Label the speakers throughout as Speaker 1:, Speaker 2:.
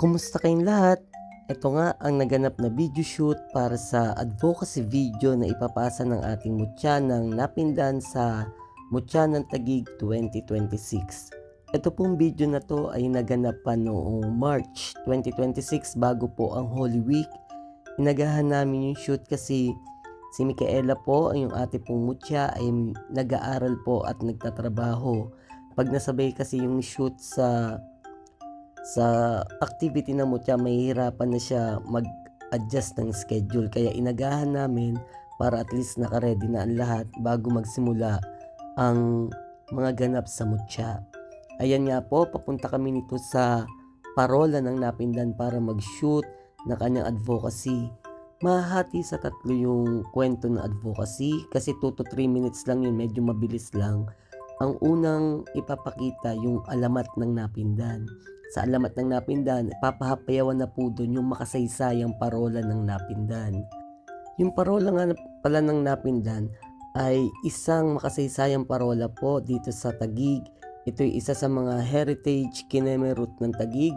Speaker 1: Kumusta kayong lahat? Ito nga ang naganap na video shoot para sa advocacy video na ipapasa ng ating mutya ng napindan sa Mutya ng Taguig 2026. Ito pong video na to ay naganap pa noong March 2026 bago po ang Holy Week. Inagahan namin yung shoot kasi si Micaela po, yung ate pong mutya, ay nag-aaral po at nagtatrabaho. Pag nasabay kasi yung shoot sa activity na mutya, mahihirapan na siya mag-adjust ng schedule. Kaya inagahan namin para at least naka-ready na ang lahat bago magsimula ang mga ganap sa mutya. Ayan nga po, papunta kami nito sa parola ng Napindan para mag-shoot na kanyang advocacy. Mahati sa tatlo yung kwento ng advocacy kasi 2 to 3 minutes lang yun, medyo mabilis lang. Ang unang ipapakita yung alamat ng Napindan. Sa alamat ng Napindan, papahapayawan na po doon yung makasaysayang parola ng Napindan. Yung parola nga pala ng Napindan ay isang makasaysayang parola po dito sa Taguig. Ito'y isa sa mga heritage kinemerut ng Taguig.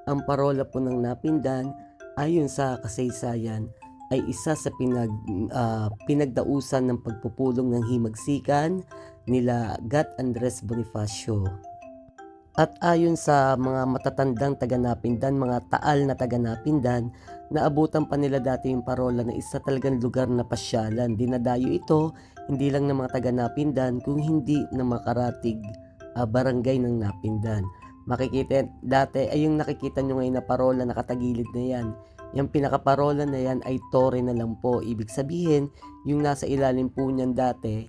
Speaker 1: Ang parola po ng Napindan ayon sa kasaysayan ay isa sa pinagdausan ng pagpupulong ng himagsikan nila Gat Andres Bonifacio. At ayon sa mga matatandang taga-Napindan, mga taal na taga-Napindan, naabutan pa nila dati yung parola na isa talagang lugar na pasyalan. Dinadayo ito hindi lang ng mga taga-Napindan kung hindi na makaratig barangay ng Napindan. Makikita dati ay yung nakikita nyo ngayon na parola nakatagilid na yan. Yung pinakaparola na yan ay tore na lang po. Ibig sabihin, yung nasa ilalim po niyan dati,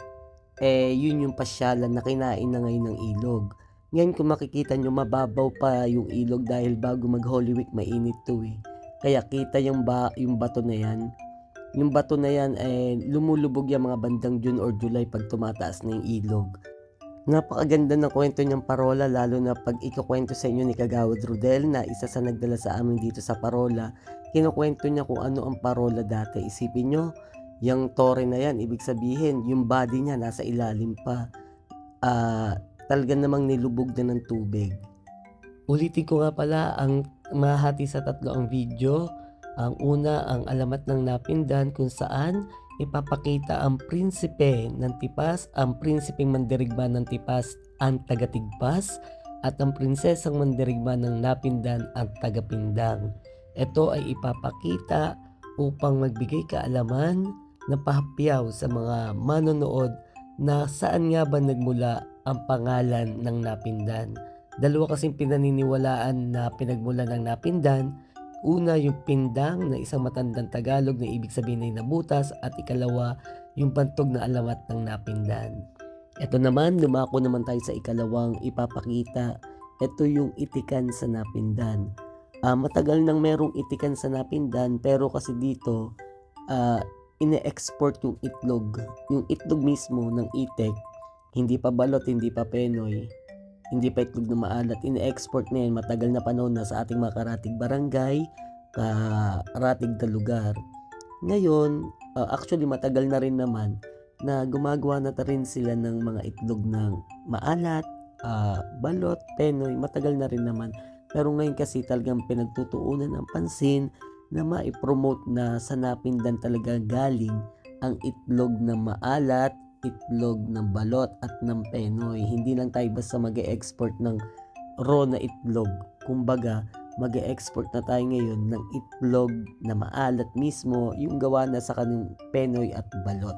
Speaker 1: yun yung pasyalan na kinain na ngayon ng ilog. Ngayon kung makikita nyo, mababaw pa yung ilog dahil bago mag Holy Week mainit to eh. Kaya kita yung bato na yan. Yung bato na yan lumulubog yung mga bandang June or July pag tumataas na yung ilog. Napakaganda ng kwento niyang parola, lalo na pag ikukwento sa inyo ni Kagawad Rodel na isa sa nagdala sa amin dito sa parola. Kinukwento niya kung ano ang parola dati. Isipin nyo, yung tore na yan, ibig sabihin yung body niya nasa ilalim pa. Talaga namang nilubog na ng tubig. Ulitin ko nga pala, ang mahati sa tatlo ang video. Ang una, ang alamat ng Napindan kung saan ipapakita ang prinsipe ng Tipas, ang prinsipeng mandirigma ng Tipas, ang taga-Tigpas, at ang prinsesang mandirigma ng Napindan, ang taga-Pindang. Ito ay ipapakita upang magbigay kaalaman na pahapyaw sa mga manonood na saan nga ba nagmula ang pangalan ng Napindan. Dalawa kasing pinaniniwalaan na pinagmulan ng Napindan. Una, yung Pindang na isang matandang Tagalog na ibig sabihin ay nabutas, at ikalawa, yung bantog na alamat ng Napindan. Ito naman, lumako naman tayo sa ikalawang ipapakita. Ito yung itikan sa Napindan. Matagal nang merong itikan sa Napindan, pero kasi dito ine-export yung itlog. Yung itlog mismo ng itik, hindi pa balot, hindi pa penoy, hindi pa itlog na maalat. Ine-export na yan matagal na panahon na sa ating mga karatig barangay, karatig na lugar. Ngayon, actually matagal na rin naman na gumagawa na rin sila ng mga itlog ng maalat, balot, penoy, matagal na rin naman. Pero ngayon kasi talagang pinagtutuunan ng pansin na ma-promote na sa Napindan talaga galing ang itlog na maalat, itlog ng balot at ng penoy. Hindi lang tayo basta mag-e-export ng raw na itlog. Kumbaga, mag-e-export na tayo ngayon ng itlog na maalat mismo, yung gawa na sa kanyang penoy at balot.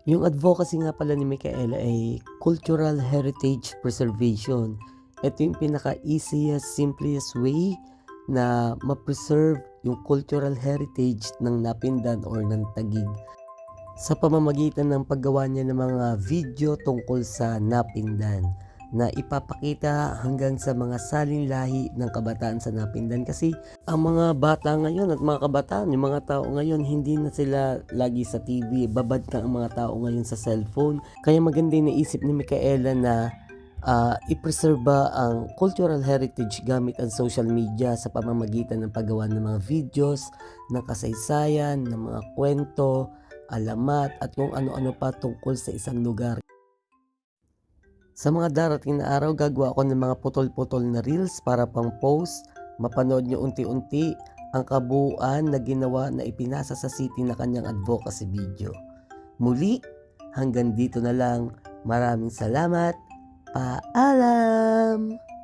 Speaker 1: Yung advocacy nga pala ni Micaela ay Cultural Heritage Preservation. Ito yung pinaka-easiest, simplest way na ma-preserve yung cultural heritage ng Napindan or ng Taguig sa pamamagitan ng paggawa niya ng mga video tungkol sa Napindan na ipapakita hanggang sa mga salinlahi ng kabataan sa Napindan. Kasi ang mga bata ngayon at mga kabataan, yung mga tao ngayon, hindi na sila lagi sa TV, babad na ang mga tao ngayon sa cellphone. Kaya maganda yung naisip ni Micaela na i-preserve ang cultural heritage gamit ang social media sa pamamagitan ng paggawa ng mga videos, ng kasaysayan, ng mga kwento, alamat at kung ano-ano pa tungkol sa isang lugar. Sa mga darating na araw, gagawa ako ng mga putol-putol na reels para pang post mapanood nyo unti-unti ang kabuuan na ginawa na ipinasa sa city na kanyang advocacy video. Muli, hanggang dito na lang. Maraming salamat. Paalam!